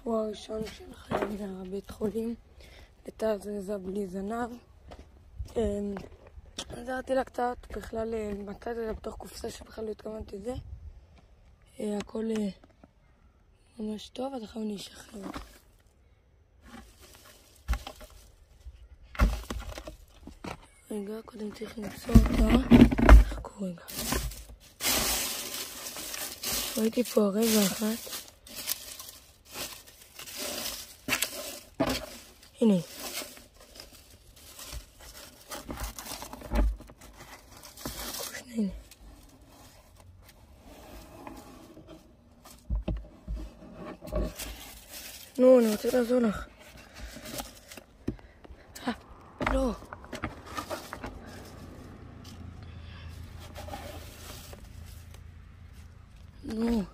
השבוע הראשון של חיי מהבית חולים, הייתה זזה בלי זנב. עזרתי לה קצת, בכלל מצאתי את זה בתוך קופסה שבכלל לא התכוונתי את זה. הכל ממש טוב, אז עכשיו אני אשחרר. רגע, קודם צריך למצוא אותה. חכו רגע. ראיתי פה רגע אחת. הנה. הנה. נו, אני רוצה לעזור לך. לא. נו.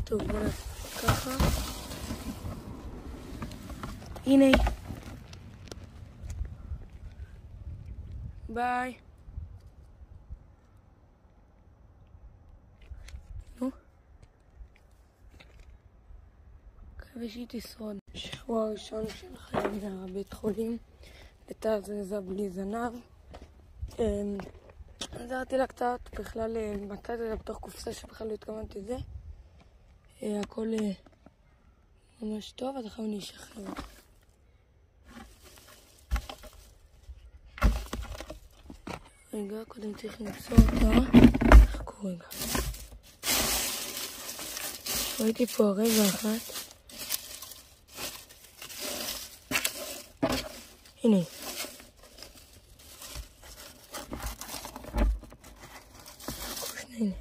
טוב, בוא נעשה ככה. הנה. ביי. נו. מקווה שהיא תשרוד. השבוע הראשון של חיי מהבית חולים, הייתה זזה בלי זנב. עזרתי לה קצת, בכלל מצאתי את זה בתוך קופסה שבכלל לא התכוונתי את זה. הכל ממש טוב, אז עכשיו אני אשחרר. רגע, קודם צריך למצוא אותה. חכו רגע. ראיתי פה רגע אחת. הנה. הנה.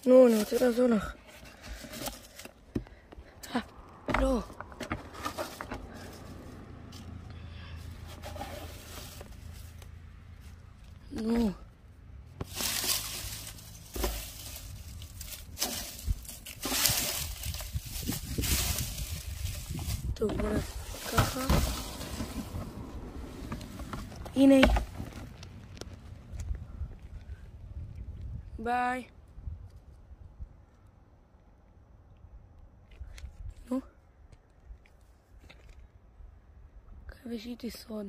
נו, אני רוצה לעזור לך. לא. נו. טוב, בוא נעשה ככה. הנה. ביי. נו. מקווה שהיא תשרוד.